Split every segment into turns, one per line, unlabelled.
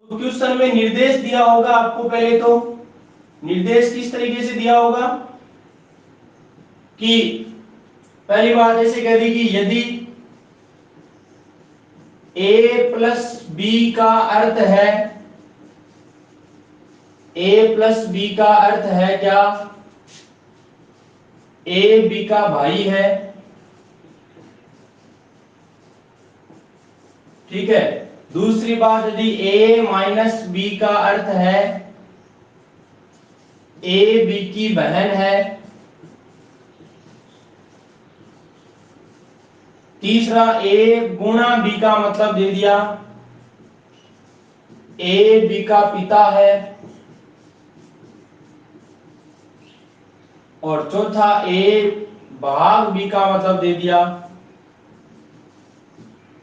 तो क्वेश्चन में निर्देश दिया होगा आपको, पहले तो निर्देश किस तरीके से दिया होगा कि पहली बात ऐसे कह दी कि यदि a प्लस बी का अर्थ है, a प्लस बी का अर्थ है क्या, a b का भाई है, ठीक है। दूसरी बात, यदि a माइनस बी का अर्थ है a b की बहन है। तीसरा, a गुणा b का मतलब दे दिया a b का पिता है। और चौथा, a भाग b का मतलब दे दिया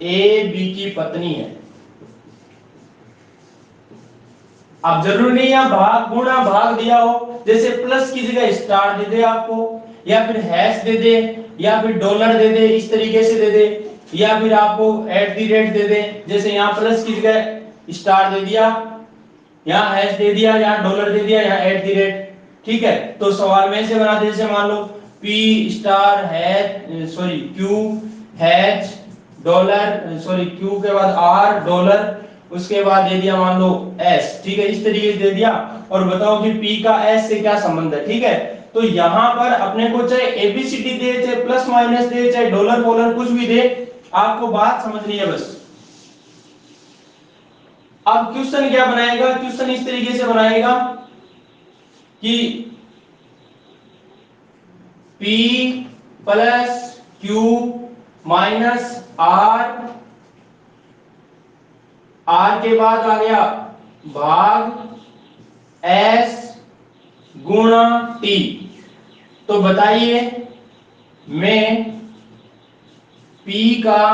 a b की पत्नी है। अब जरूरी नहीं है भाग गुणा भाग दिया हो, जैसे प्लस की जगह स्टार दे दे आपको, या फिर हैश दे दे, या फिर डॉलर दे दे, इस तरीके से दे दे, या फिर आपको एट द रेट दे दे, जैसे यहाँ प्लस की जगह स्टार दे दिया, यहाँ हैश दे दिया, यहाँ डॉलर दे दिया, यहाँ एट द रेट, ठीक है। तो सवाल में से बना दे, जैसे मान लो P star hash sorry Q hash dollar sorry Q के बाद आर डॉलर, उसके बाद दे दिया मान लो एस, ठीक है, इस तरीके से दे दिया। और बताओ कि पी का एस से क्या संबंध है, ठीक है। तो यहां पर अपने को चाहे एबीसीडी दे, चाहे प्लस माइनस दे, चाहे डॉलर वॉलर कुछ भी दे, आपको बात समझनी है बस। अब क्वेश्चन क्या बनाएगा, क्वेश्चन इस तरीके से बनाएगा कि P plus Q minus R के बाद आ गया भाग S गुणा T। तो बताइए मैं P का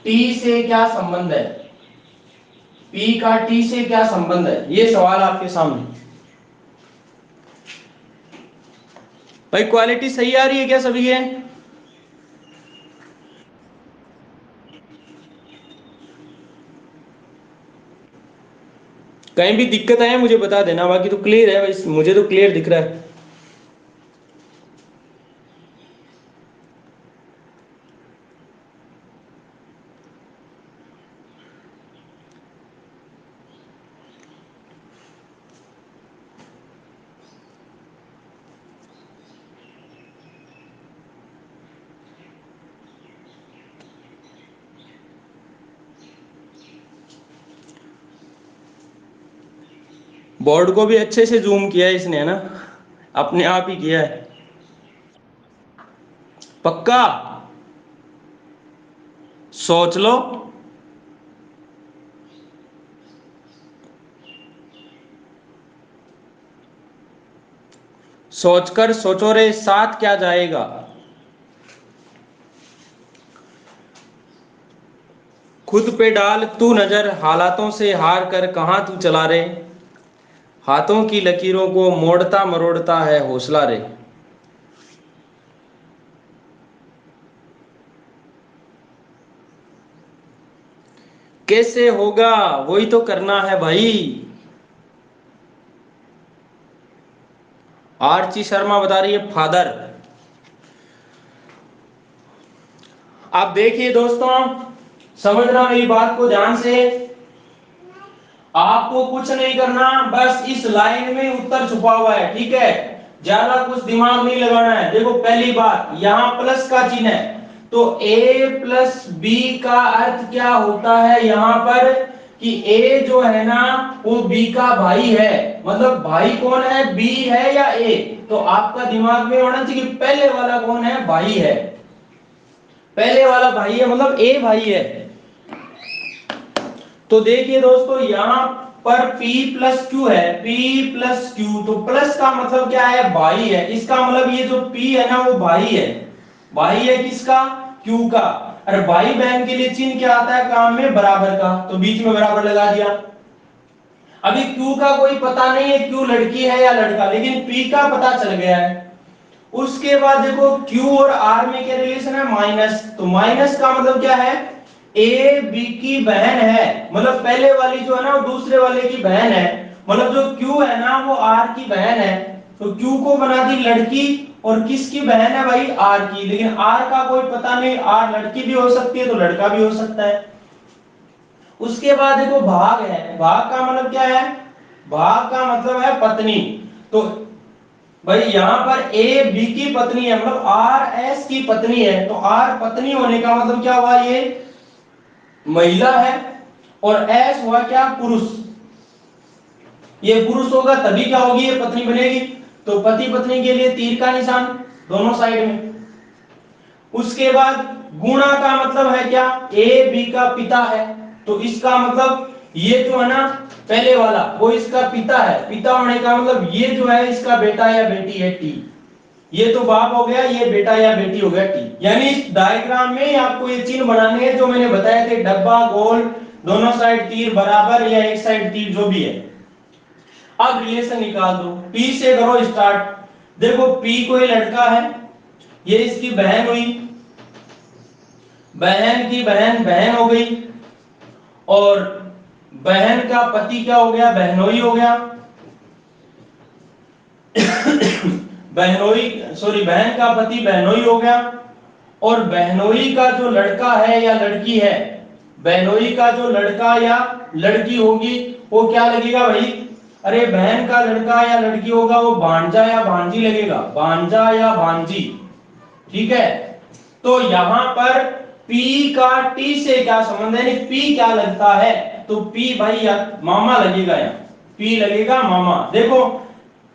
T से क्या संबंध है, P का T से क्या संबंध है, ये सवाल आपके सामने। भाई क्वालिटी सही आ रही है क्या सभी के? कहीं भी दिक्कत आए मुझे बता देना, बाकी तो क्लियर है भाई, मुझे तो क्लियर दिख रहा है। बोर्ड को भी अच्छे से जूम किया है इसने, है ना, अपने आप ही किया है। पक्का सोच लो। सोचकर सोचो रे, साथ क्या जाएगा। खुद पे डाल तू नजर, हालातों से हार कर कहां तू चला रे, हाथों की लकीरों को मोड़ता मरोड़ता है हौसला रे। कैसे होगा वही तो करना है भाई। आरची शर्मा बता रही है फादर। आप देखिए दोस्तों, समझना मेरी बात को ध्यान से, आपको कुछ नहीं करना, बस इस लाइन में उत्तर छुपा हुआ है, ठीक है, ज्यादा कुछ दिमाग नहीं लगाना है। देखो पहली बात, यहां प्लस का चिन्ह है, तो a प्लस बी का अर्थ क्या होता है यहां पर कि a जो है ना वो b का भाई है, मतलब भाई कौन है, b है या a। तो आपका दिमाग में होना चाहिए कि पहले वाला कौन है, भाई है, पहले वाला भाई है, मतलब a भाई है। तो देखिए दोस्तों यहां पर P प्लस क्यू है, P प्लस क्यू, तो प्लस का मतलब क्या है, भाई है, इसका मतलब ये जो P है ना वो भाई है, भाई है किसका, Q का। अरे भाई बहन के लिए चिन्ह क्या आता है काम में, बराबर का, तो बीच में बराबर लगा दिया। अभी Q का कोई पता नहीं है, Q लड़की है या लड़का, लेकिन P का पता चल गया है। उसके बाद देखो Q और R में क्या रिलेशन है, माइनस, तो माइनस का मतलब क्या है, ए बी की बहन है, मतलब पहले वाली जो है ना वो दूसरे वाले की बहन है, मतलब जो क्यू है ना वो आर की बहन है, तो क्यू को बना दी लड़की और किसकी बहन है भाई, आर की। लेकिन आर का कोई पता नहीं, आर लड़की भी हो सकती है तो लड़का भी हो सकता है। उसके बाद देखो भाग है, भाग का मतलब क्या है, भाग का मतलब है पत्नी। तो भाई यहाँ पर ए बी की पत्नी है, मतलब आर एस की पत्नी है, तो आर पत्नी होने का मतलब क्या हुआ, ये महिला है, और एस हुआ क्या, पुरुष। ये पुरुष होगा तभी क्या होगी, ये पत्नी बनेगी। तो पति पत्नी के लिए तीर का निशान दोनों साइड में। उसके बाद गुणा का मतलब है क्या, ए बी का पिता है, तो इसका मतलब ये जो है ना पहले वाला वो इसका पिता है, पिता होने का मतलब ये जो है इसका बेटा या बेटी है टी। ये तो बाप हो गया, ये बेटा या बेटी हो गया टी। यानी इस डायग्राम में आपको ये चिन्ह बनाने हैं जो मैंने बताए थे, डब्बा, गोल, दोनों साइड तीर बराबर या एक साइड तीर, जो भी है। अब रिलेशन निकाल दो, पी से करो स्टार्ट। देखो पी कोई लड़का है, ये इसकी बहन हुई, बहन की बहन बहन हो गई, और बहन का पति क्या हो गया, बहनोई हो गया। बहनोई, सॉरी, बहन का पति बहनोई हो गया, और बहनोई का जो लड़का है या लड़की है, बहनोई का जो लड़का या लड़की होगी वो क्या लगेगा भाई, अरे बहन का लड़का या लड़की होगा वो भांजा या भांजी लगेगा, भांजा या भांजी। ठीक है, तो यहां पर P का T से क्या संबंध है, P क्या लगता है, तो P भाई या मामा लगेगा, यहाँ P लगेगा मामा। देखो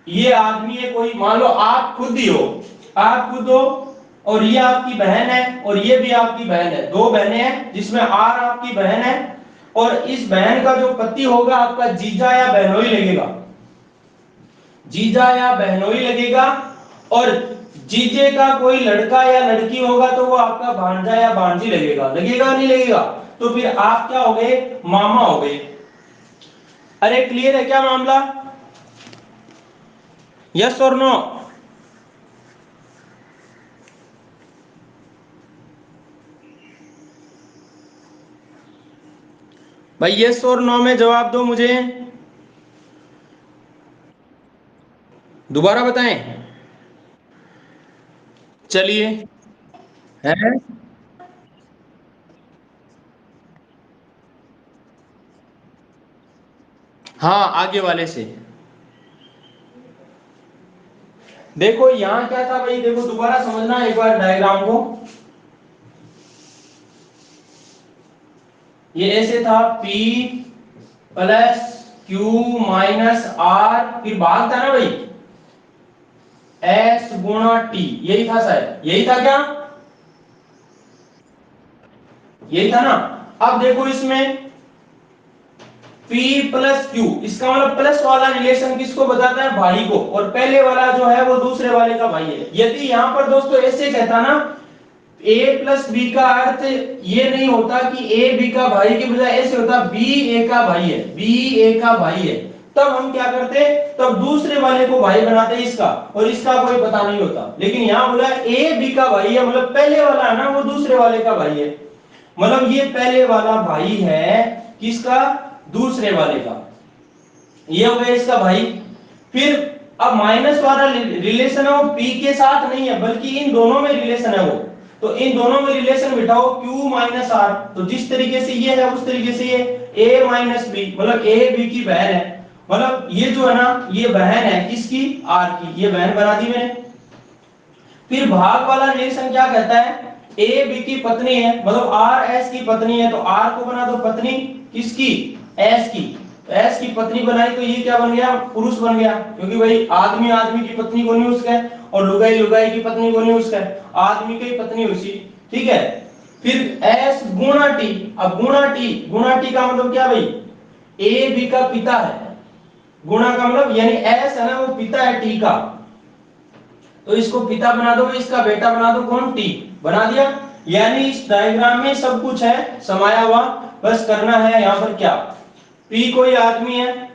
ये आदमी है कोई, मान लो आप खुद ही हो, आप खुद हो, और ये आपकी बहन है और ये भी आपकी बहन है, दो बहनें हैं जिसमें आर आपकी बहन है, और इस बहन का जो पति होगा आपका जीजा या बहनोई लगेगा, जीजा या बहनोई लगेगा, और जीजे का कोई लड़का या लड़की होगा तो वो आपका भांजा या भांजी लगेगा, लगेगा नहीं लगेगा, तो फिर आप क्या हो गए, मामा हो गए। अरे क्लियर है क्या मामला, यस और नो? भाई यस और नो में जवाब दो मुझे, दोबारा बताएं। चलिए, है, हाँ आगे वाले से। देखो यहां क्या था भाई, देखो दोबारा समझना एक बार डायग्राम को। ये ऐसे था P plus Q minus R, फिर भाग था ना भाई, S गुणा T, यही था शायद, यही था क्या, यही था ना। अब देखो इसमें P प्लस Q, इसका मतलब प्लस वाला रिलेशन किसको बताता है, भाई को, और पहले वाला जो है वो दूसरे वाले का भाई है। यदि यहां पर दोस्तों ऐसे कहता ना a प्लस बी का अर्थ ये नहीं होता कि a b का भाई के बजाय ऐसे होता b a का भाई है, b a का भाई है, तब हम क्या करते, तब दूसरे वाले को भाई बनाते इसका, और इसका कोई पता नहीं होता। लेकिन यहां बोला a b का भाई है, मतलब पहले वाला है ना वो दूसरे वाले का भाई है, मतलब ये पहले वाला भाई है किसका, दूसरे वाले का, ये हो गया इसका भाई। फिर अब माइनस वाला रिलेशन है वो p के साथ नहीं है बल्कि इन दोनों में रिलेशन है वो, तो इन दोनों में रिलेशन बिठाओ q माइनस r, तो जिस तरीके से ये है उस तरीके से ये a माइनस b, मतलब a b की बहन है, मतलब ये जो है ना ये बहन है किसकी, r की, ये बहन बना दी मैंने। फिर भाग वाला रिलेशन क्या कहता है, ए बी की पत्नी है, मतलब आर एस की पत्नी है, तो आर को बना दो पत्नी किसकी, एस की, तो एस की पत्नी बनाई तो ये क्या बन गया, पुरुष बन गया, क्योंकि भाई आदमी आदमी की पत्नी को नहीं उसका है, और लुगाई लुगाई की पत्नी को नहीं उसका है, आदमी की पत्नी उसी। ठीक है, फिर एस गुणा टी, अब गुणा टी का मतलब क्या भाई, ए बी का पिता है, गुणा का मतलब यानी एस है ना वो पिता है टी का, तो इसको पिता बना दो, इसका बेटा बना दो, कौन, टी, बना दिया। यानी इस डायग्राम में सब कुछ है समाया हुआ, बस करना है यहाँ पर क्या, पी कोई आदमी है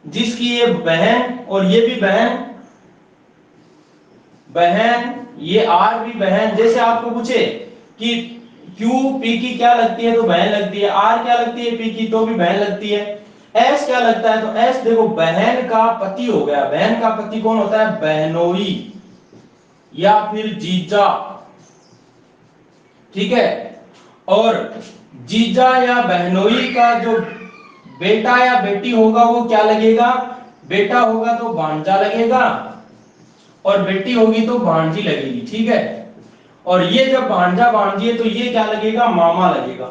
जिसकी ये बहन और ये भी बहन, बहन ये आर भी बहन, जैसे आपको पूछे कि क्यू पी की क्या लगती है तो बहन लगती है, आर क्या लगती है पी की तो भी बहन लगती है, एस क्या लगता है तो एस देखो बहन का पति हो गया। बहन का पति कौन होता है? बहनोई या फिर जीजा, ठीक है। और जीजा या बहनोई का जो बेटा या बेटी होगा वो क्या लगेगा? बेटा होगा तो भांजा लगेगा और बेटी होगी तो भांजी लगेगी, ठीक है। और ये जब भांजा भांजी है तो ये क्या लगेगा? मामा लगेगा।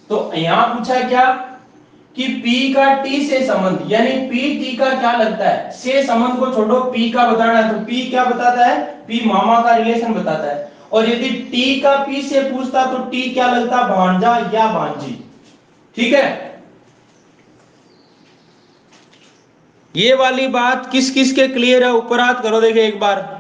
तो यहां पूछा क्या कि P का T से संबंध, यानी P T का क्या लगता है? से संबंध को छोड़ो, P का बताना है तो P क्या बताता है? P मामा का रिलेशन बताता है। और यदि T का P से पूछता तो T क्या लगता? भांजा या भांजी, ठीक है। ये वाली बात किस किस के क्लियर है? ऊपर हाथ करो देखे एक बार।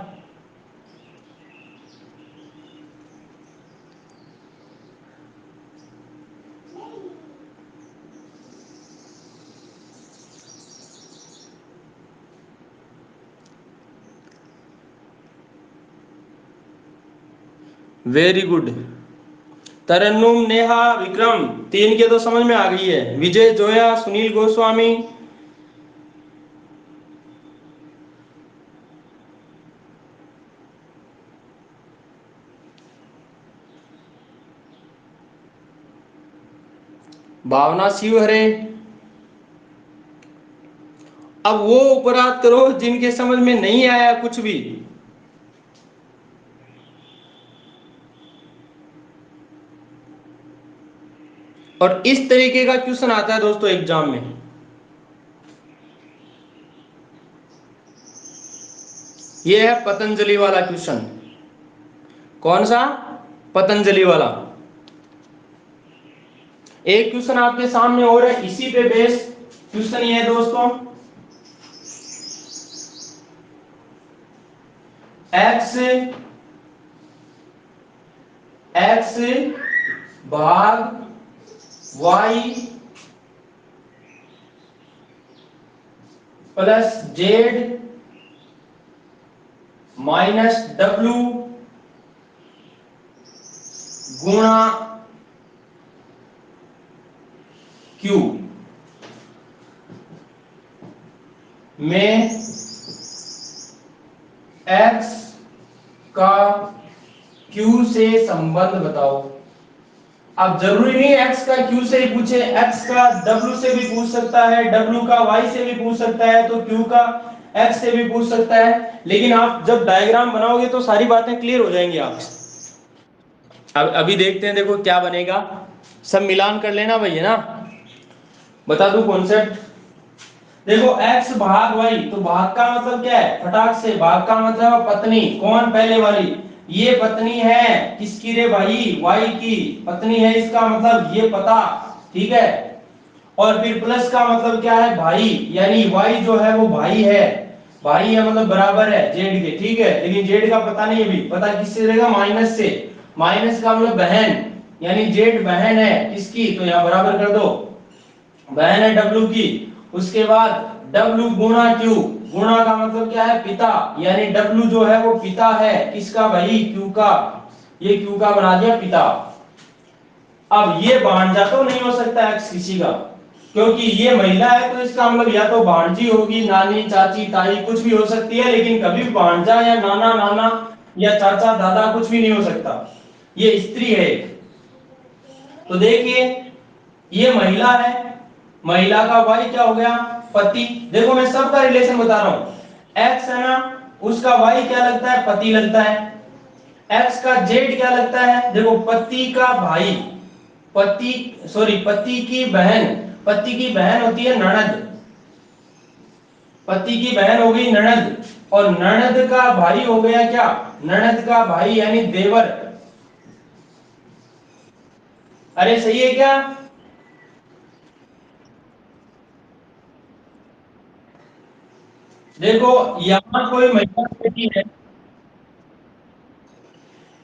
Very good. तरन्नुम, नेहा, विक्रम, तीन के तो समझ में आ गई है। विजय जोया, सुनील गोस्वामी, भावना शिवहरे। अब वो उपराध करो जिनके समझ में नहीं आया कुछ भी। और इस तरीके का क्वेश्चन आता है दोस्तों एग्जाम में। ये है पतंजलि वाला क्वेश्चन। कौन सा? पतंजलि वाला। एक क्वेश्चन आपके सामने और है, इसी पे बेस क्वेश्चन ये है दोस्तों। एक्स एक्स भाग वाई प्लस जेड माइनस डब्ल्यू गुणा क्यू में एक्स का क्यू से संबंध बताओ। अब जरूरी नहीं एक्स का क्यू से ही पूछे, एक्स का डब्ल्यू से भी पूछ सकता है, डब्ल्यू का वाई से भी पूछ सकता है, तो क्यू का एक्स से भी पूछ सकता है। लेकिन आप जब डायग्राम बनाओगे तो सारी बातें क्लियर हो जाएंगी आप। अब अभी देखते हैं, देखो क्या बनेगा। सब मिलान कर लेना भैया ना। बता दूं कॉन्सेप्ट। देखो x भाग y, तो भाग का मतलब क्या है? फटाक से, भाग का मतलब है पत्नी। कौन? पहले वाली। ये पत्नी है किसकी रे भाई? y की पत्नी है, इसका मतलब ये पता, ठीक है। और फिर प्लस का मतलब क्या है? भाई, यानी y जो है वो भाई है। भाई है मतलब बराबर है z के, ठीक है। लेकिन z का पता नहीं, अभी पता किससे रहेगा? माइनस से। माइनस का मतलब बहन, यानी z बहन है किसकी? तो यहां बराबर कर दो, बहन है W की। उसके बाद W गुणा Q। गुणा का मतलब क्या है? पिता, यानी W जो है वो पिता है किसका भाई? Q का। ये Q का बना दिया पिता। अब ये भांजा तो नहीं हो सकता x किसी का, क्योंकि ये महिला है तो इसका मतलब या तो भांजी होगी, नानी, चाची, ताई कुछ भी हो सकती है, लेकिन कभी भांजा या नाना, नाना या चाचा, दादा कुछ भी नहीं हो सकता। ये स्त्री है। तो देखिए ये महिला है, महिला का वाई क्या हो गया? पति। देखो मैं सबका रिलेशन बता रहा हूं। एक्स है ना, उसका वाई क्या लगता है? पति लगता है। एक्स का जेड क्या लगता है? देखो पति का भाई, पति, सॉरी, पति की बहन। पति की बहन होती है ननद, पति की बहन हो गई ननद। और ननद का भाई हो गया क्या? ननद का भाई यानी देवर। अरे सही है क्या? देखो यहां कोई महिला बेटी है,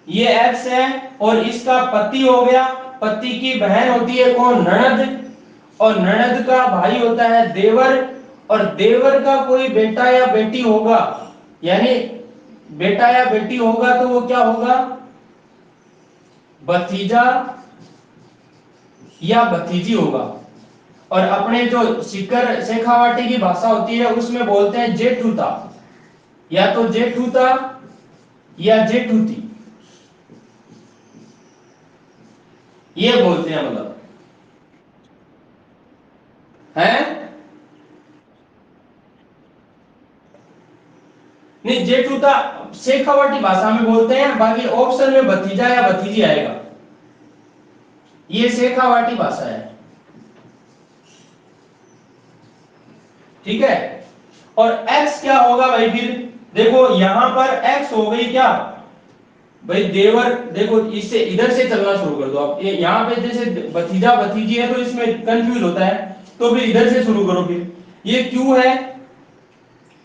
ये एक्स है और इसका पति हो गया। पति की बहन होती है कौन? ननद। और ननद का भाई होता है देवर। और देवर का कोई बेटा या बेटी होगा, यानी बेटा या बेटी होगा तो वो क्या होगा? भतीजा या भतीजी होगा। और अपने जो शिखर शेखावाटी की भाषा होती है उसमें बोलते हैं जेठूता, या तो जेठूता या जेठूती, ये बोलते हैं मतलब है। नहीं, जेठूता शेखावाटी भाषा में बोलते हैं, बाकी ऑप्शन में भतीजा या भतीजी आएगा, ये शेखावाटी भाषा है। ठीक है। और x क्या होगा भाई, फिर देखो यहां पर x हो गई क्या भाई, देवर। देखो इससे इधर से चलना शुरू कर दो आप, ये यहां पे जैसे भतीजा भतीजी है तो इसमें कंफ्यूज होता है, तो फिर इधर से शुरू करो। फिर ये q है,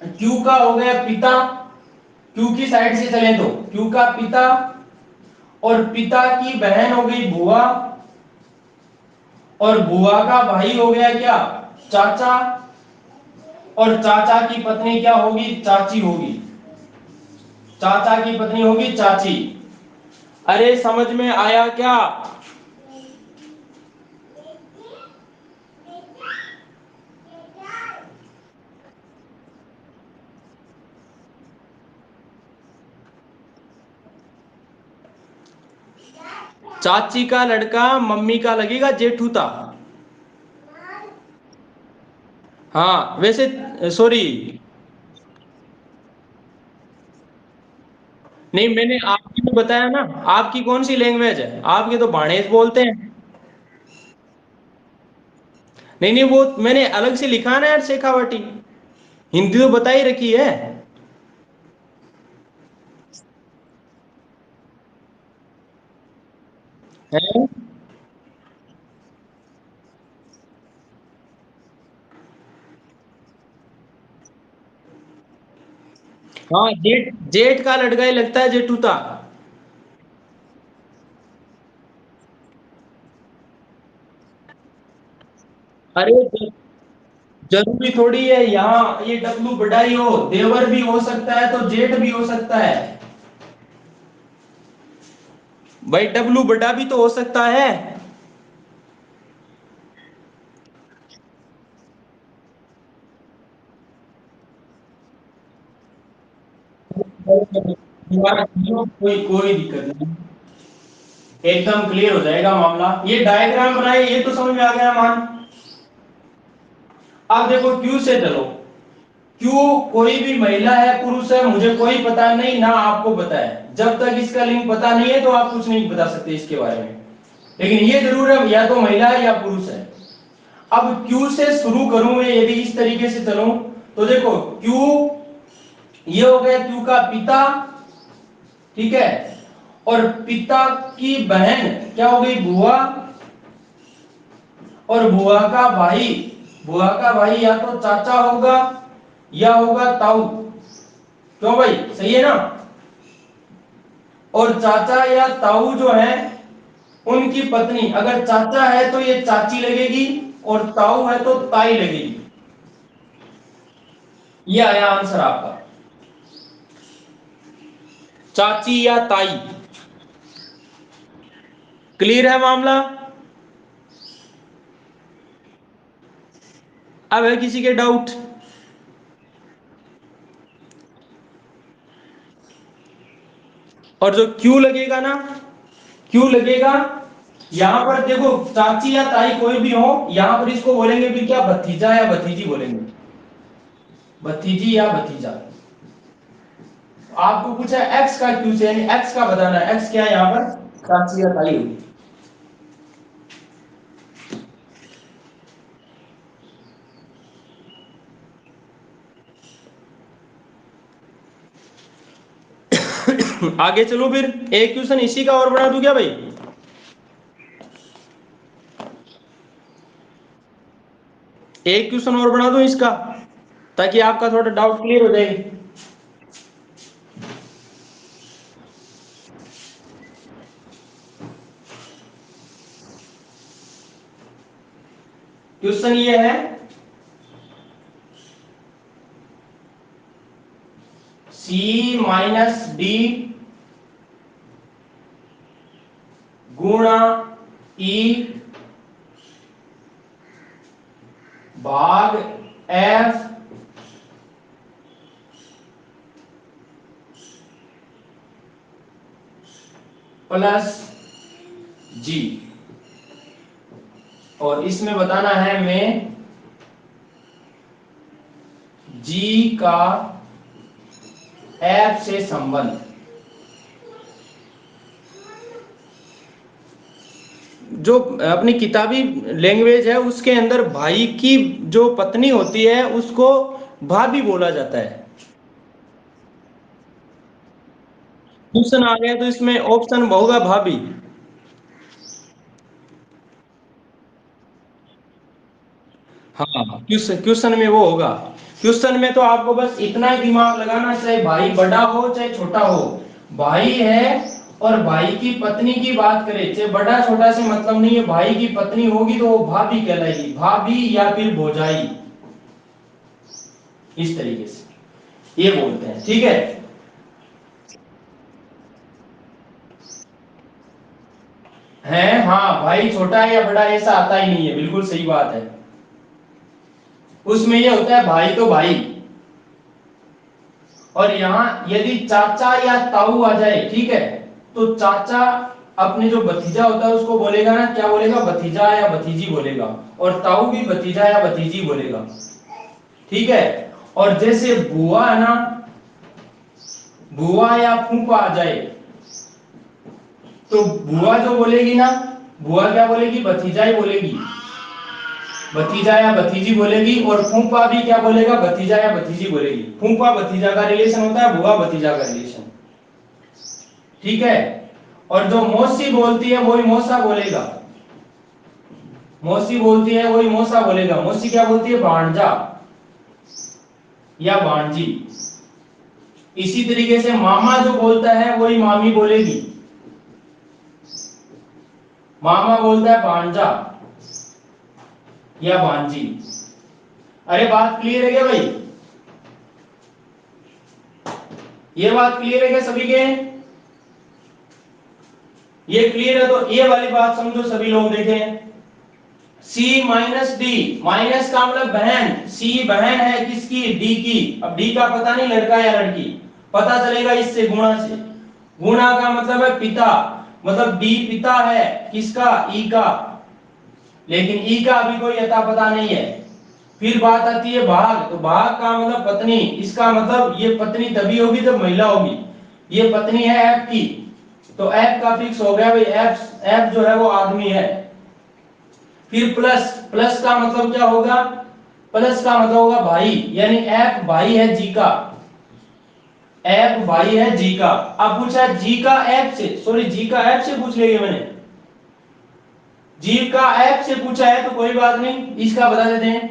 q का हो गया पिता, q की साइड से चले तो q का पिता, और पिता की बहन हो गई बुआ, और बुआ का भाई हो गया क्या, चाचा, और चाचा की पत्नी क्या होगी, चाची होगी, चाचा की पत्नी होगी चाची। अरे समझ में आया क्या। चाची का लड़का मम्मी का लगेगा जेठूता। हाँ वैसे सॉरी, नहीं मैंने आपकी तो बताया ना, आपकी कौन सी लैंग्वेज है, आपके तो भाणेज बोलते हैं। नहीं नहीं, वो मैंने अलग से लिखा ना यार, शेखावटी, हिंदी तो बता ही रखी है। हैं? हाँ, जेठ जेठ का लड़का ही लगता है जेठूता। अरे जरूरी थोड़ी है यहाँ ये डब्लू बड़ा ही हो, देवर भी हो सकता है तो जेठ भी हो सकता है भाई, डब्लू बड़ा भी तो हो सकता है। कोई कोई दिक्कत नहीं, एकदम क्लियर हो जाएगा मामला। ये डायग्राम बनाए, ये तो समझ में आ गया मान। अब देखो क्यू से चलो, क्यू कोई भी महिला है पुरुष है मुझे कोई पता नहीं, ना आपको पता है, जब तक इसका लिंग पता नहीं है तो आप कुछ नहीं बता सकते इसके बारे में। लेकिन ये जरूर है या तो महिला है या पुरुष है। अब क्यू से शुरू करूं मैं, यदि इस तरीके से चलूं तो देखो क्यू, ये हो गया क्यू का पिता, ठीक है, और पिता की बहन क्या हो गई, बुआ, और बुआ का भाई, बुआ का भाई या तो चाचा होगा या होगा ताऊ। क्यों भाई, सही है ना। और चाचा या ताऊ जो है उनकी पत्नी, अगर चाचा है तो ये चाची लगेगी, और ताऊ है तो ताई लगेगी। ये आया आंसर आपका, चाची या ताई। क्लियर है मामला। अब है किसी के डाउट। और जो क्यू लगेगा ना, क्यू लगेगा, यहां पर देखो चाची या ताई कोई भी हो, यहां पर इसको बोलेंगे भी क्या, भतीजा या भतीजी बोलेंगे, भतीजी या भतीजा। आपको पूछा एक्स का क्यू से, यानी एक्स का बताना है, एक्स क्या है यहां पर, चाची या ताई होगी। आगे चलो फिर, एक क्वेश्चन इसी का और बना दूं क्या भाई। एक क्वेश्चन और बना दूं इसका, ताकि आपका थोड़ा डाउट क्लियर हो जाए। क्वेश्चन ये है, C - D गुणा ई भाग एफ प्लस जी। और इसमें बताना है मैं जी का एफ से संबंध। जो अपनी किताबी लैंग्वेज है उसके अंदर भाई की जो पत्नी होती है उसको भाभी बोला जाता है। क्वेश्चन आ गया तो इसमें ऑप्शन होगा भाभी। हाँ, क्वेश्चन में वो होगा। क्वेश्चन में तो आपको बस इतना ही दिमाग लगाना, चाहे भाई बड़ा हो चाहे छोटा हो, भाई है और भाई की पत्नी की बात करें, चाहे बड़ा छोटा से मतलब नहीं है, भाई की पत्नी होगी तो वो भाभी कहलाएगी, भाभी या फिर भौजाई, इस तरीके से ये बोलते हैं। ठीक है। हाँ, भाई छोटा है या बड़ा ऐसा आता ही नहीं है, बिल्कुल सही बात है। उसमें ये होता है भाई तो भाई, और यहाँ यदि चाचा या ताऊ आ जाए, ठीक है, तो चाचा अपने जो भतीजा होता है उसको बोलेगा ना, क्या बोलेगा, भतीजा या भतीजी बोलेगा, और ताऊ भी भतीजा या भतीजी बोलेगा। ठीक है। और जैसे बुआ है ना, बुआ या फूफा आ जाए तो बुआ जो बोलेगी ना, बुआ क्या बोलेगी, भतीजा ही बोलेगी, भतीजा या भतीजी बोलेगी, और फूफा भी क्या बोलेगा, भतीजा या भतीजी बोलेगी। फूफा भतीजा का रिलेशन होता है, बुआ भतीजा का रिलेशन। ठीक है। और जो मौसी बोलती है वही मौसा बोलेगा, मौसी बोलती है वही मौसा बोलेगा। मौसी क्या बोलती है, भांजा या भांजी। इसी तरीके से मामा जो बोलता है वही मामी बोलेगी, मामा बोलता है भांजा या भांजी। अरे बात क्लियर है क्या भाई, ये बात क्लियर है क्या सभी के, ये क्लियर है तो ये वाली बात समझो सभी लोग देखें। C माइनस डी, माइनस का मतलब बहन, C बहन है किसकी, D की। अब D का पता नहीं लड़का या लड़की, पता चलेगा इससे, गुणा से। गुणा का मतलब है पिता, मतलब D पिता है किसका, E का, लेकिन E का अभी कोई अता पता नहीं है। फिर बात आती है भाग, तो भाग का मतलब पत्नी, इसका मतलब ये पत्नी तभी होगी जब महिला होगी। ये पत्नी है F की, तो F का फिक्स हो गया भाई, F जो है वो आदमी है। फिर प्लस, प्लस का मतलब क्या होगा, प्लस का मतलब होगा भाई, यानी F भाई है जी का, F भाई है जी का। अब पूछा जी का F से, सॉरी जी का F से पूछ लिया मैंने, जी का F से पूछा है तो कोई बात नहीं, इसका बता देते हैं।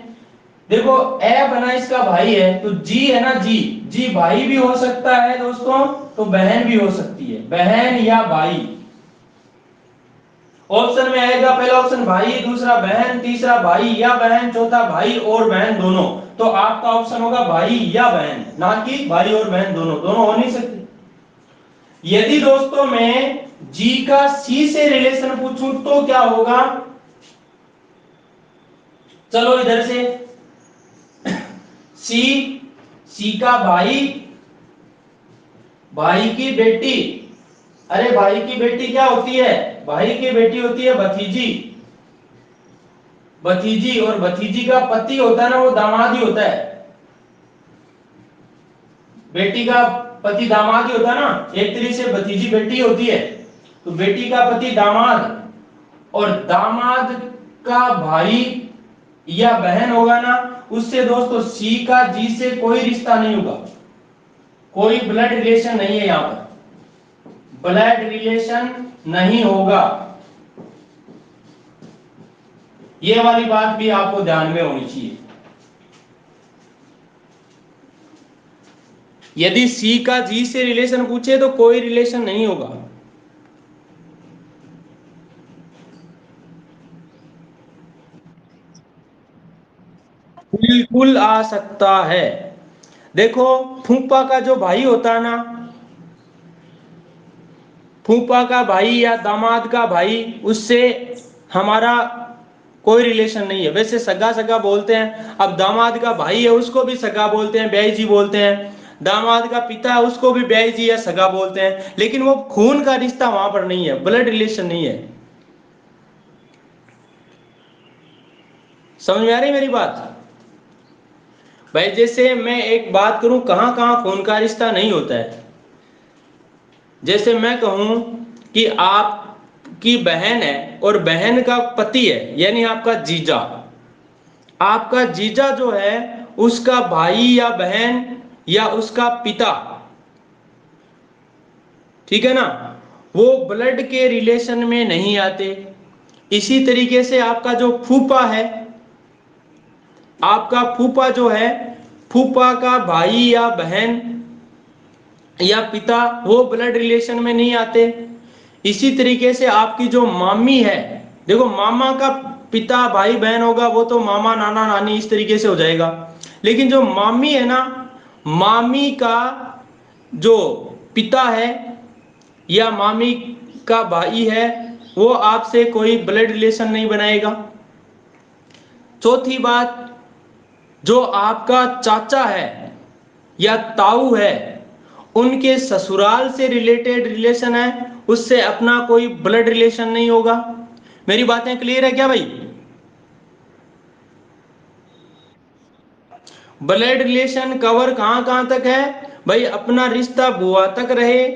देखो F है ना इसका भाई है, तो जी है ना, जी जी भाई भी हो सकता है दोस्तों, तो बहन भी हो सकती है, बहन या भाई। ऑप्शन में आएगा पहला ऑप्शन भाई, दूसरा बहन, तीसरा भाई या बहन, चौथा भाई और बहन दोनों। तो आपका ऑप्शन होगा भाई या बहन, ना कि भाई और बहन दोनों, दोनों हो नहीं सकते। यदि दोस्तों मैं जी का सी से रिलेशन पूछूं तो क्या होगा, चलो इधर से, सी, सी का भाई, भाई की बेटी, अरे भाई की बेटी क्या होती है, भाई की बेटी होती है भतीजी, भतीजी, और भतीजी का पति होता है ना वो दामाद ही होता है, बेटी का पति दामाद ही होता है ना, एक तरीके से भतीजी बेटी होती है, तो बेटी का पति दामाद, और दामाद का भाई या बहन होगा ना, उससे दोस्तों सी का जी से कोई रिश्ता नहीं होगा, कोई ब्लड रिलेशन नहीं है, यहां पर ब्लड रिलेशन नहीं होगा। ये वाली बात भी आपको ध्यान में होनी चाहिए। यदि सी का जी से रिलेशन पूछे तो कोई रिलेशन नहीं होगा। बिल्कुल आ सकता है। देखो फूफा का जो भाई होता है ना, फूफा का भाई या दामाद का भाई, उससे हमारा कोई रिलेशन नहीं है। वैसे सगा सगा बोलते हैं, अब दामाद का भाई है उसको भी सगा बोलते हैं, ब्याई जी बोलते हैं, दामाद का पिता है उसको भी ब्याई जी या सगा बोलते हैं, लेकिन वो खून का रिश्ता वहां पर नहीं है, ब्लड रिलेशन नहीं है। समझ में आ रही मेरी बात? भाई जैसे मैं एक बात करूं, कहां कहां खून का रिश्ता नहीं होता है। जैसे मैं कहूं कि आपकी बहन है और बहन का पति है, यानी आपका जीजा, आपका जीजा जो है उसका भाई या बहन या उसका पिता, ठीक है ना, वो ब्लड के रिलेशन में नहीं आते। इसी तरीके से आपका जो फूफा है, आपका फूफा जो है, फूफा का भाई या बहन या पिता, वो ब्लड रिलेशन में नहीं आते। इसी तरीके से आपकी जो मामी है, देखो मामा का पिता भाई बहन होगा वो तो मामा नाना नानी इस तरीके से हो जाएगा, लेकिन जो मामी है ना, मामी का जो पिता है या मामी का भाई है, वो आपसे कोई ब्लड रिलेशन नहीं बनाएगा। चौथी बात, जो आपका चाचा है या ताऊ है, उनके ससुराल से रिलेटेड रिलेशन है, उससे अपना कोई ब्लड रिलेशन नहीं होगा। मेरी बातें क्लियर है क्या भाई? ब्लड रिलेशन कवर कहां कहां तक है भाई? अपना रिश्ता बुआ तक रहे,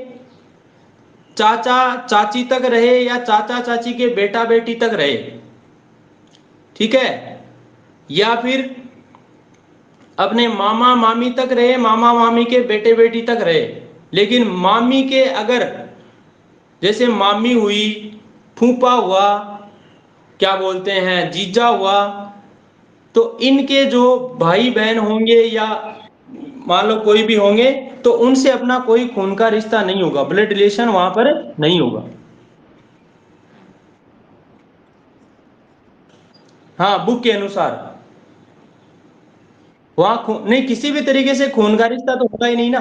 चाचा चाची तक रहे, या चाचा चाची के बेटा बेटी तक रहे, ठीक है, या फिर अपने मामा मामी तक रहे, मामा मामी के बेटे बेटी तक रहे। लेकिन मामी के अगर, जैसे मामी हुई, फूफा हुआ, क्या बोलते हैं जीजा हुआ, तो इनके जो भाई बहन होंगे या मान लो कोई भी होंगे, तो उनसे अपना कोई खून का रिश्ता नहीं होगा, ब्लड रिलेशन वहां पर नहीं होगा। हाँ, बुक के अनुसार वहां खून नहीं, किसी भी तरीके से खून का रिश्ता तो होगा ही नहीं ना।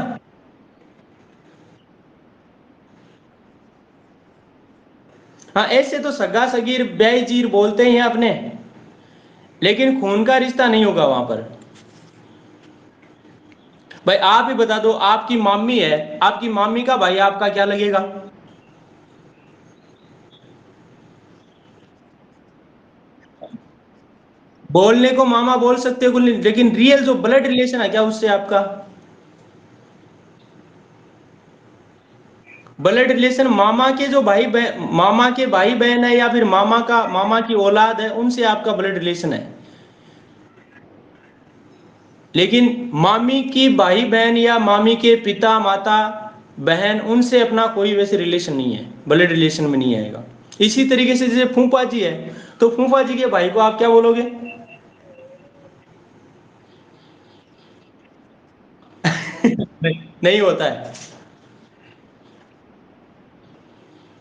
हाँ, ऐसे तो सगा सगीर ब्याई जीर बोलते ही हैं अपने, लेकिन खून का रिश्ता नहीं होगा वहां पर। भाई आप ही बता दो, आपकी मामी है, आपकी मामी का भाई आपका क्या लगेगा? बोलने को मामा बोल सकते हो, लेकिन रियल जो ब्लड रिलेशन है क्या उससे आपका? ब्लड रिलेशन मामा के जो भाई बहन, मामा के भाई बहन है, या फिर मामा का, मामा की औलाद है, उनसे आपका ब्लड रिलेशन है। लेकिन मामी की भाई बहन या मामी के पिता माता बहन, उनसे अपना कोई वैसे रिलेशन नहीं है, ब्लड रिलेशन में नहीं आएगा। इसी तरीके से जैसे फूफा जी है, तो फूफा जी के भाई को आप क्या बोलोगे? नहीं, नहीं होता है।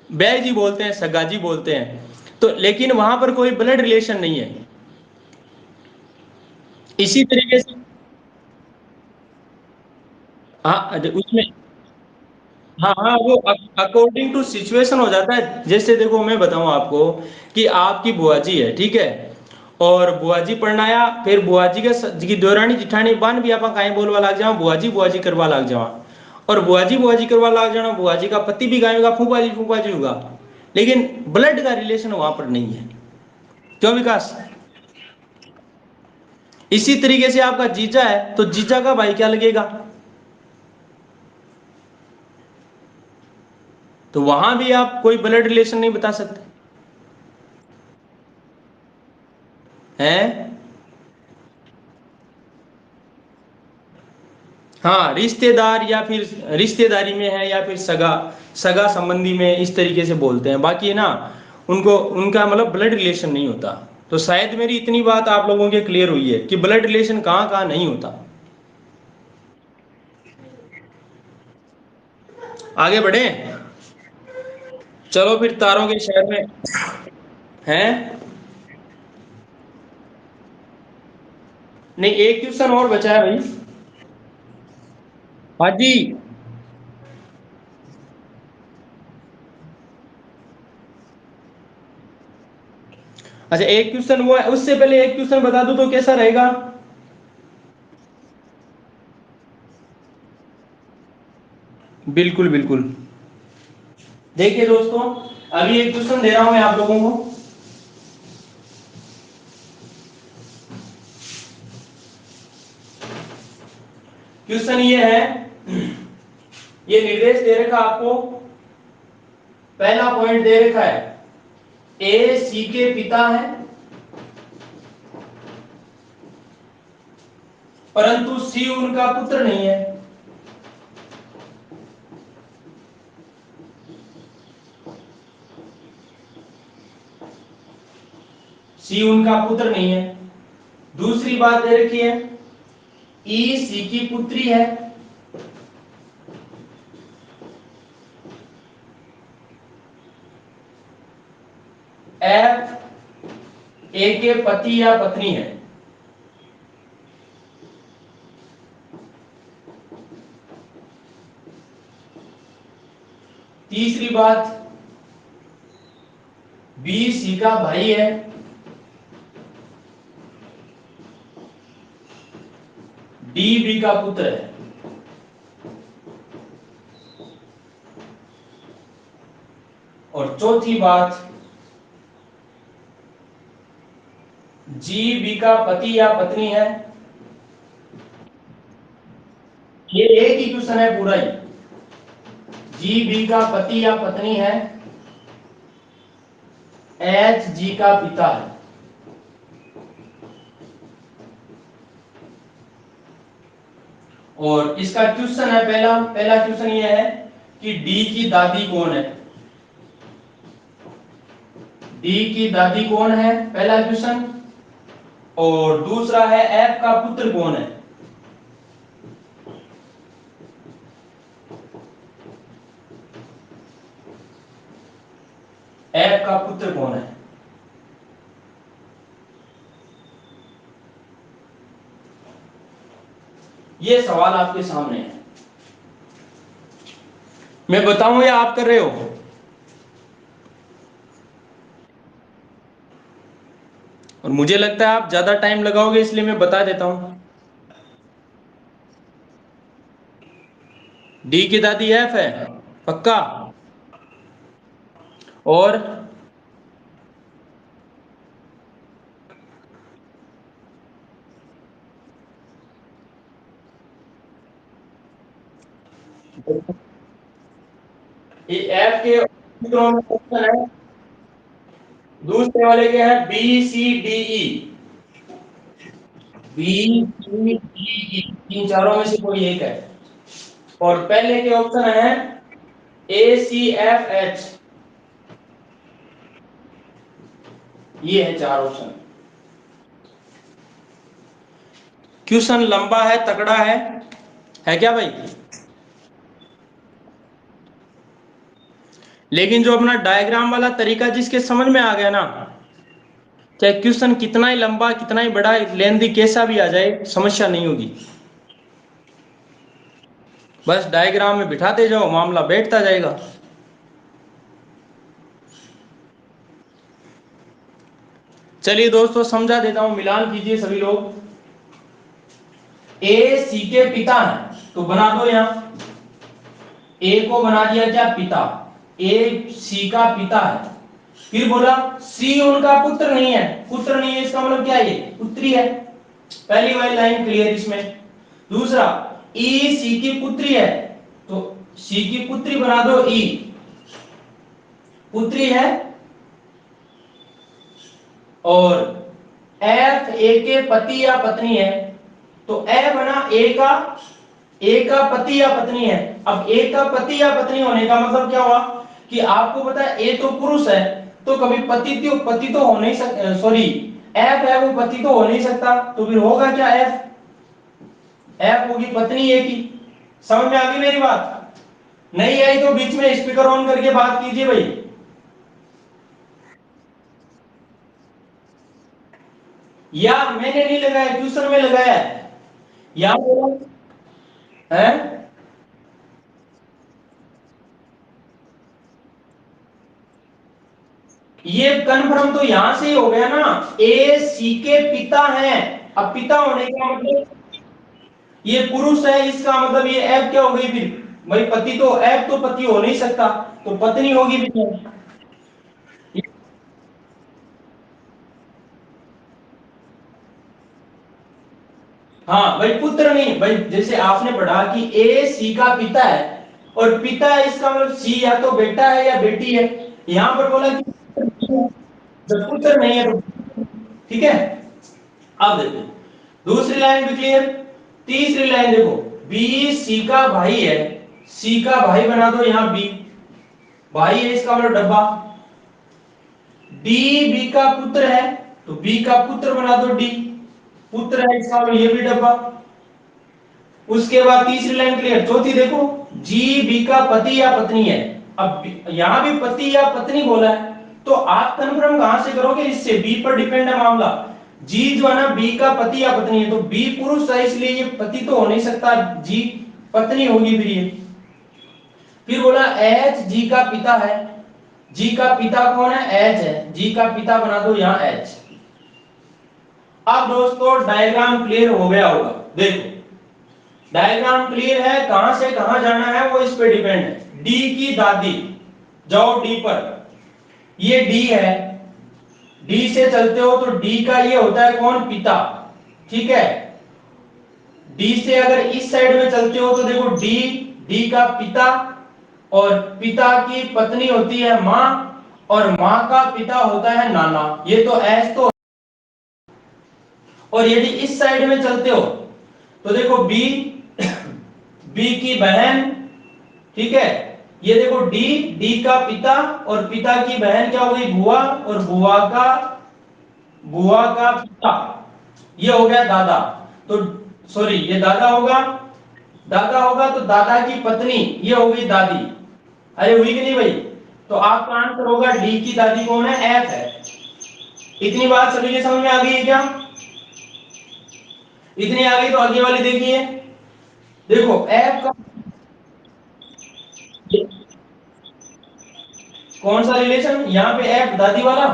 बैय जी बोलते हैं, सगा जी बोलते हैं, तो लेकिन वहां पर कोई ब्लड रिलेशन नहीं है। इसी तरीके से, हाँ उसमें, हाँ हाँ, वो अकॉर्डिंग टू सिचुएशन हो जाता है। जैसे देखो मैं बताऊं आपको कि आपकी बुआ जी है, ठीक है, और बुआ जी पढ़नाया, फिर बुआ जी के की देवरानी जिठानी बान भी आप कहीं बोलवा लाग जाओ, बुआ जी करवा लाग जाओ, और बुआ जी करवा लाग जाना, बुआ जी का पति भी गाएगा फूफा जी होगा, लेकिन ब्लड का रिलेशन वहां पर नहीं है। क्यों विकास? इसी तरीके से आपका जीजा है, तो जीजा का भाई क्या लगेगा? तो वहां भी आप कोई ब्लड रिलेशन नहीं बता सकते हैं। हाँ, रिश्तेदार या फिर रिश्तेदारी में है, या फिर सगा सगा संबंधी में, इस तरीके से बोलते हैं। बाकी है ना, उनको उनका मतलब ब्लड रिलेशन नहीं होता। तो शायद मेरी इतनी बात आप लोगों के क्लियर हुई है कि ब्लड रिलेशन कहाँ कहाँ नहीं होता। आगे बढ़े, चलो फिर तारों के शहर में हैं। नहीं, एक क्वेश्चन और बचा है भाई। हाँ जी। अच्छा एक क्वेश्चन वो है, उससे पहले एक क्वेश्चन बता दूं तो कैसा रहेगा? बिल्कुल बिल्कुल। देखिए दोस्तों, अभी एक क्वेश्चन दे रहा हूं मैं आप लोगों को। क्वेश्चन ये है, ये निर्देश दे रखा आपको, पहला पॉइंट दे रखा है ए सी के पिता है, परंतु सी उनका पुत्र नहीं है। सी उनका पुत्र नहीं है। दूसरी बात दे रखी है ई सी की पुत्री है, एफ ए के पति या पत्नी है। तीसरी बात बी सी का भाई है, डी बी का पुत्र है। और चौथी बात जी बी का पति या पत्नी है। ये एक ही क्वेश्चन है पूरा ही। जी बी का पति या पत्नी है, एच जी का पिता है। और इसका क्वेश्चन है, पहला पहला क्वेश्चन ये है कि डी की दादी कौन है। डी की दादी कौन है, पहला क्वेश्चन। और दूसरा है एफ का पुत्र कौन है। एफ का पुत्र कौन है। ये सवाल आपके सामने है, मैं बताऊं या आप कर रहे हो? और मुझे लगता है आप ज्यादा टाइम लगाओगे, इसलिए मैं बता देता हूं। डी की दादी एफ है, पक्का? और ये एफ के पुत्रों में ऑप्शन है, दूसरे वाले के हैं B C D E. B C D E, इन चारों में से कोई एक है। और पहले के ऑप्शन है ए सी एफ एच। ये है चार ऑप्शन। क्वेश्चन लंबा है, तगड़ा है क्या भाई? लेकिन जो अपना डायग्राम वाला तरीका जिसके समझ में आ गया ना, चाहे क्वेश्चन कितना ही लंबा, कितना ही बड़ा, लेंथी कैसा भी आ जाए, समस्या नहीं होगी। बस डायग्राम में बिठाते जाओ, मामला बैठता जाएगा। चलिए दोस्तों, समझा देता हूं, मिलान कीजिए सभी लोग। ए सी के पिता हैं तो बना दो यहां, ए को बना दिया क्या, पिता। ए सी का पिता है। फिर बोला सी उनका पुत्र नहीं है। पुत्र नहीं है इसका मतलब क्या है, ये पुत्री है। पहली वाली लाइन क्लियर इसमें। दूसरा ई सी की पुत्री है, तो सी की पुत्री बना दो ई, पुत्री है। और एफ ए के पति या पत्नी है, तो ए बना ए का पति या पत्नी है। अब ए का पति या पत्नी होने का मतलब क्या हुआ कि आपको पता है ए तो पुरुष है, तो कभी पति तो हो नहीं सकता, सॉरी एफ है वो पति तो हो नहीं सकता, तो फिर होगा क्या, एफ होगी पत्नी ए की। समझ में आ गई मेरी बात? नहीं आई तो बीच में स्पीकर ऑन करके बात कीजिए भाई। या मैंने नहीं लगाया, ट्यूशन में लगाया है। या बोला है, ये कन्फर्म तो यहां से ही हो गया ना, ए सी के पिता हैं। अब पिता होने का मतलब ये पुरुष है, इसका मतलब ये ऐब क्या हो गई फिर भाई, पति तो ऐब तो पति हो नहीं सकता, तो पत्नी होगी फिर। हाँ भाई, पुत्र नहीं भाई, जैसे आपने पढ़ा कि ए सी का पिता है, और पिता है इसका मतलब सी या तो बेटा है या बेटी है। यहां पर बोला कि जब पुत्र नहीं है तो, ठीक है। अब देखो दूसरी लाइन भी क्लियर। तीसरी लाइन देखो, बी सी का भाई है, सी का भाई बना दो यहां बी, भाई है इसका मतलब डब्बा। डी बी का पुत्र है, तो बी का पुत्र बना दो डी, पुत्र है इसका मतलब ये भी डब्बा। उसके बाद तीसरी लाइन क्लियर। चौथी देखो, जी बी का पति या पत्नी है। अब यहां भी पति या पत्नी बोला है, तो आप कंफर्म कहां से करोगे, इससे बी पर डिपेंड है मामला। जी जो है ना बी का पति या पत्नी है, तो बी पुरुष है इसलिए ये पति तो हो नहीं सकता, जी पत्नी होगी फिर ये। फिर बोला एच जी का पिता है, जी का पिता कौन है, एच है, जी का पिता बना दो यहां एच। अब दोस्तों डायग्राम क्लियर हो गया होगा। देखो डायग्राम क्लियर है, कहां से कहां जाना है वो इस पे डिपेंड है। डी की दादी, जाओ डी पर, ये डी है, डी से चलते हो तो डी का ये होता है कौन, पिता, ठीक है। डी से अगर इस साइड में चलते हो तो देखो डी, डी का पिता, और पिता की पत्नी होती है मां, और मां का पिता होता है नाना, ये तो एस तो। और यदि इस साइड में चलते हो तो देखो बी, बी की बहन, ठीक है। ये देखो डी, डी का पिता, और पिता की बहन क्या हो गई, बुआ, और बुआ का पिता, ये हो गया दादा। तो सॉरी ये दादा होगा, दादा होगा तो दादा की पत्नी ये होगी दादी। अरे हुई कि नहीं भाई। तो आपका आंसर होगा डी की दादी कौन है, एफ है। इतनी बात सभी के समझ में आ गई है क्या, इतनी आ गई तो आगे वाली देखिए। देखो एफ का कौन सा रिलेशन, यहाँ पे एफ दादी वाला।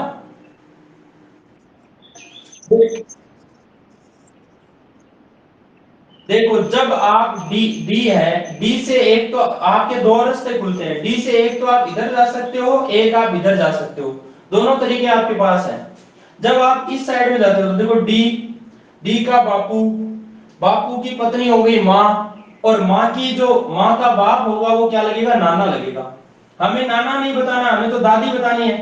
देखो जब आप डी, डी है, डी से एक तो आपके दो रास्ते खुलते हैं, डी से एक तो आप इधर जा सकते हो, एक आप इधर जा सकते हो, दोनों तरीके आपके पास हैं। जब आप इस साइड में जाते हो तो देखो डी, डी का बापू, बापू की पत्नी हो गई माँ, और माँ की जो माँ का बाप होगा वो क्या लगेगा, नाना लगेगा। हमें नाना नहीं बताना, हमें तो दादी बतानी है,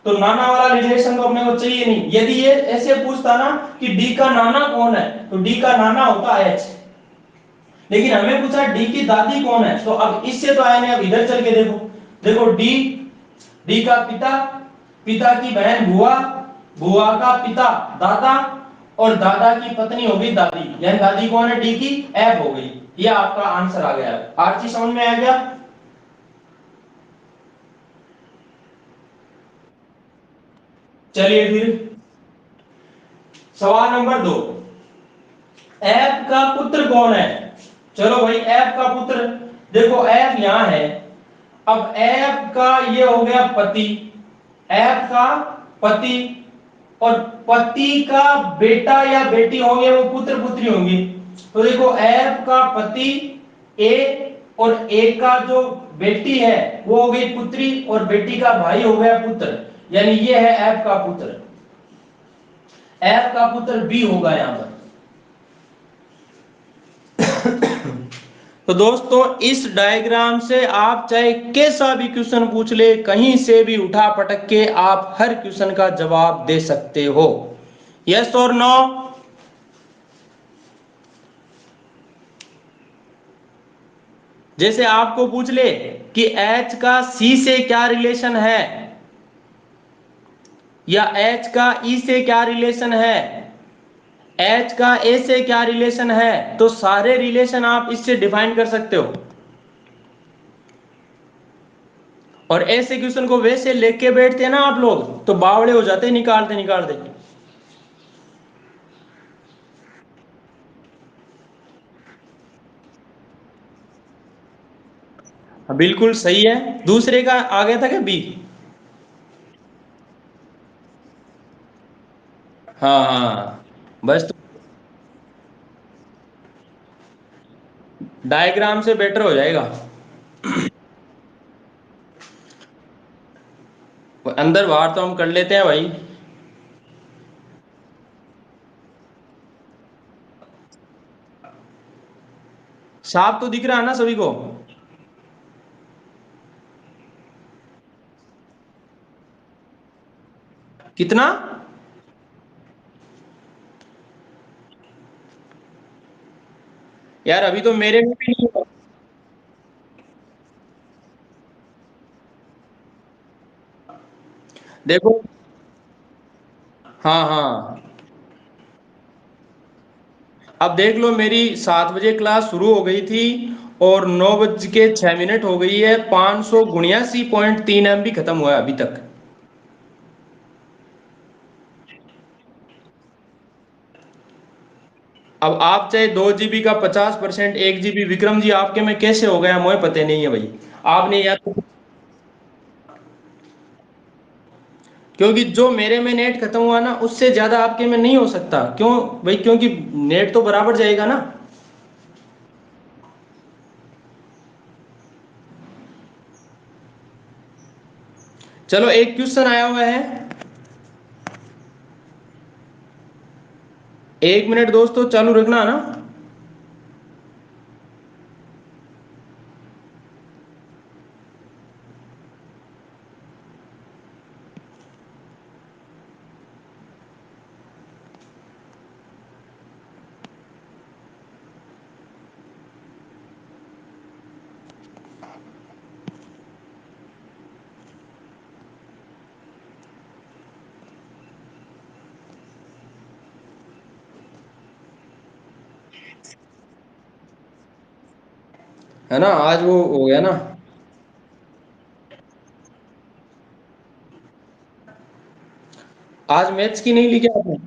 तो नाना वाला रिलेशन तो अपने को चाहिए नहीं। यदि ये ऐसे पूछता ना कि डी का नाना कौन है, तो डी का नाना होता एच, लेकिन हमें पूछा डी की दादी कौन है, तो अब इससे तो आए नहीं, अब इधर चल के देखो, देखो डी, डी का पिता, पिता की बहन बुआ, बुआ का पिता दादा, और दादा की पत्नी हो गई दादी, यानी दादी कौन है, डी की एफ हो गई। ये आपका आंसर आ गया। हर चीज समझ में आ गया। चलिए फिर सवाल नंबर 2, एफ का पुत्र कौन है। चलो भाई एफ का पुत्र, देखो एफ यहां है, अब एफ का ये हो गया पति, एफ का पति, और पति का बेटा या बेटी होंगे वो पुत्र पुत्री होंगी। तो देखो एफ का पति ए, और ए का जो बेटी है वो हो गई पुत्री, और बेटी का भाई हो गया पुत्र, यानी ये है एफ का पुत्र। एफ का पुत्र बी होगा यहां पर। तो दोस्तों इस डायग्राम से आप चाहे कैसा भी क्वेश्चन पूछ ले, कहीं से भी उठा पटक के आप हर क्वेश्चन का जवाब दे सकते हो। यस और नो। जैसे आपको पूछ ले कि एच का सी से क्या रिलेशन है, या एच का ई से क्या रिलेशन है, एच का ए से क्या रिलेशन है, तो सारे रिलेशन आप इससे डिफाइन कर सकते हो। और ऐसे क्वेश्चन को वैसे लेके बैठते हैं ना आप लोग, तो बावड़े हो जाते हैं निकालते निकालते। बिल्कुल सही है। दूसरे का आ गया था क्या बी। हाँ हाँ, बस तो डायग्राम से बेटर हो जाएगा। अंदर बाहर तो हम कर लेते हैं भाई। साफ तो दिख रहा है ना सभी को? कितना? यार अभी तो मेरे में भी नहीं हुआ। देखो, हाँ हाँ, अब देख लो, मेरी 7 बजे क्लास शुरू हो गई थी और 9 बज के 6 मिनट हो गई है, 579.3 MB खत्म हुआ है अभी तक। अब आप चाहे 2 GB का 50%, 1 GB, विक्रम जी आपके में कैसे हो गया मुझे पता नहीं है भाई। आपने या तो, क्योंकि जो मेरे में नेट खत्म हुआ ना उससे ज्यादा आपके में नहीं हो सकता, क्यों भाई? क्योंकि नेट तो बराबर जाएगा ना। चलो एक क्वेश्चन आया हुआ है। 1 मिनट दोस्तों, चालू रखना ना। है ना, आज वो हो गया ना। आज मैथ्स की नहीं ली क्या आपने?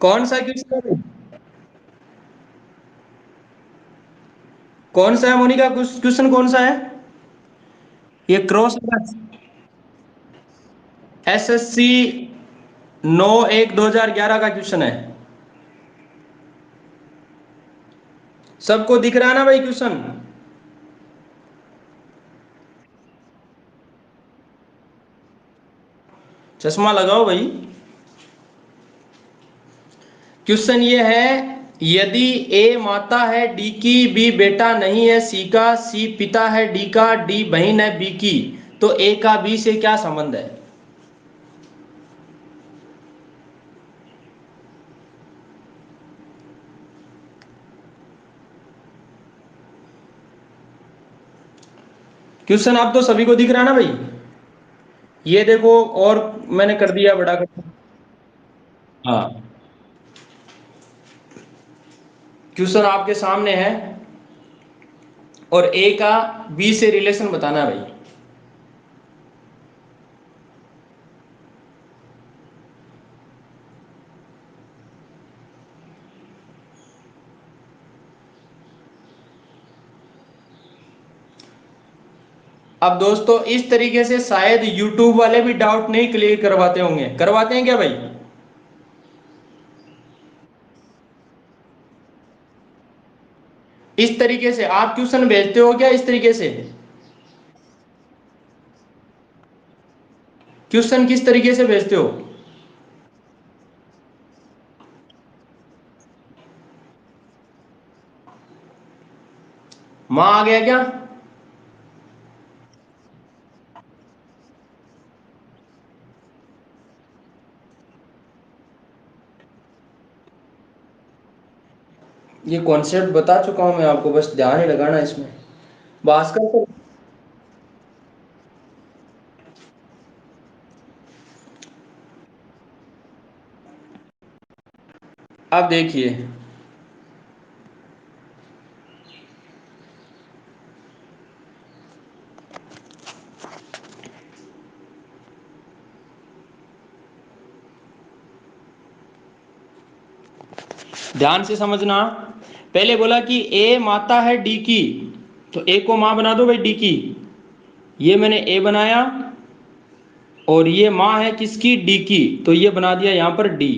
कौन सा क्वेश्चन? कौन सा है मोनिका, क्वेश्चन कौन सा है? ये क्रॉस, SSC 9/1/2011 का क्वेश्चन है। सबको दिख रहा है ना भाई क्वेश्चन? चश्मा लगाओ भाई। क्वेश्चन ये है, यदि ए माता है डी की, बी बेटा नहीं है सी का, सी पिता है डी का, डी बहन है बी की, तो ए का बी से क्या संबंध है? क्वेश्चन आप तो सभी को दिख रहा है ना भाई? ये देखो, और मैंने कर दिया बड़ा कर। हाँ, क्वेश्चन आपके सामने है और ए का बी से रिलेशन बताना है भाई। अब दोस्तों इस तरीके से शायद YouTube वाले भी डाउट नहीं क्लियर करवाते होंगे, करवाते हैं क्या भाई? इस तरीके से आप क्वेश्चन भेजते हो क्या, इस तरीके से? क्वेश्चन किस तरीके से भेजते हो? माँ आ गया क्या? ये कॉन्सेप्ट बता चुका हूं मैं आपको, बस ध्यान ही लगाना इसमें। भास्कर को, आप देखिए, ध्यान से समझना। पहले बोला कि ए माता है डी की, तो ए को मां बना दो भाई डी की, ये मैंने ए बनाया, और ये मां है किसकी, डी की, तो ये बना दिया यहां पर डी।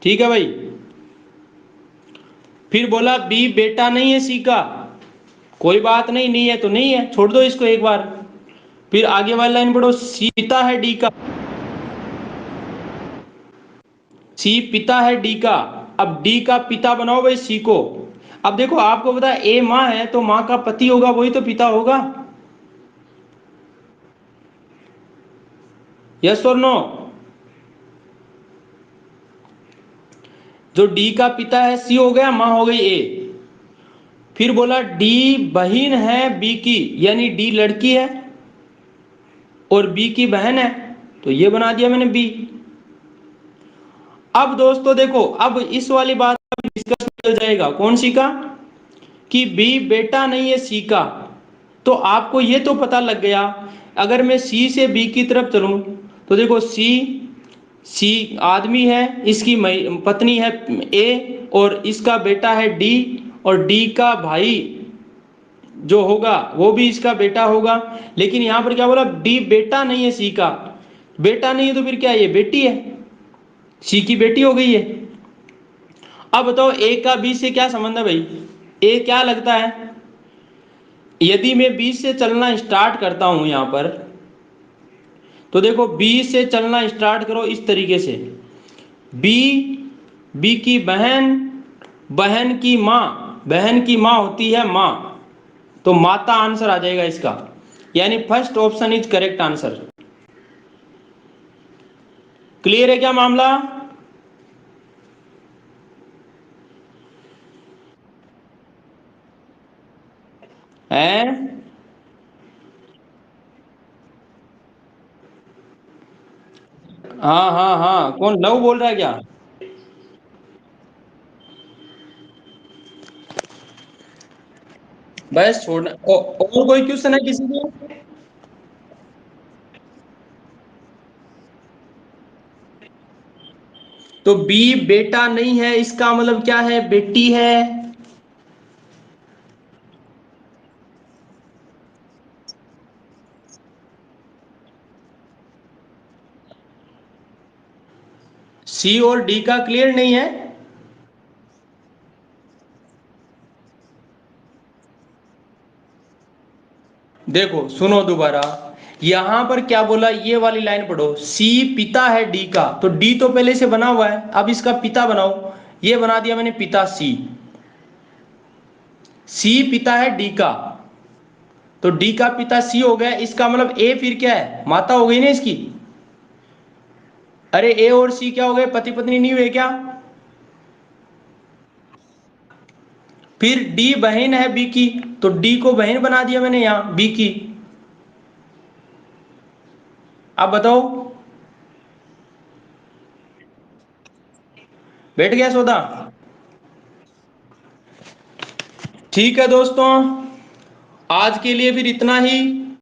ठीक है भाई। फिर बोला बी बेटा नहीं है सी का, कोई बात नहीं, नहीं है तो नहीं है, छोड़ दो इसको एक बार। फिर आगे वाली लाइन पढ़ो, सी पिता है डी का, सी पिता है डी का, अब डी का पिता बनाओ भाई सी को। अब देखो आपको पता है ए मां है तो मां का पति होगा, वही तो पिता होगा, यस और नो। जो डी का पिता है सी हो गया, मां हो गई ए। फिर बोला डी बहन है बी की, यानी डी लड़की है और बी की बहन है, तो ये बना दिया मैंने बी। अब दोस्तों देखो, अब इस वाली बात डिस्कस हो जाएगा, कौन सी का, कि बी बेटा नहीं है सी का। तो आपको ये तो पता लग गया, अगर मैं सी से बी की तरफ चलूं तो देखो सी, सी आदमी है, इसकी पत्नी है ए, और इसका बेटा है डी, और डी का भाई जो होगा वो भी इसका बेटा होगा। लेकिन यहां पर क्या बोला, डी बेटा नहीं है सी का, बेटा नहीं है तो फिर क्या है, ये बेटी है, सी की बेटी हो गई है। अब बताओ ए का बी से क्या संबंध है भाई, ए क्या लगता है, यदि मैं बी से चलना स्टार्ट करता हूं यहां पर, तो देखो बी से चलना स्टार्ट करो इस तरीके से, बी, बी की बहन, बहन की मां, बहन की मां होती है मां, तो माता आंसर आ जाएगा इसका, यानी first option is correct answer. Clear है क्या मामला? है? हाँ हाँ हाँ, कौन लव बोल रहा है क्या? बस छोड़ना, और कोई क्वेश्चन है किसी को? तो बी बेटा नहीं है, इसका मतलब क्या है, बेटी है। सी और डी का क्लियर नहीं है? देखो सुनो दोबारा, यहां पर क्या बोला, ये वाली लाइन पढ़ो, सी पिता है डी का, तो डी तो पहले से बना हुआ है, अब इसका पिता बनाओ, ये बना दिया मैंने पिता सी, सी पिता है डी का, तो डी का पिता सी हो गया, इसका मतलब ए फिर क्या है, माता हो गई ना इसकी। अरे ए और सी क्या हो गए, पति पत्नी नहीं हुए क्या? फिर डी बहन है बी की, तो डी को बहन बना दिया मैंने यहां बी की। अब बताओ, बैठ गया सौदा? ठीक है दोस्तों, आज के लिए फिर इतना ही।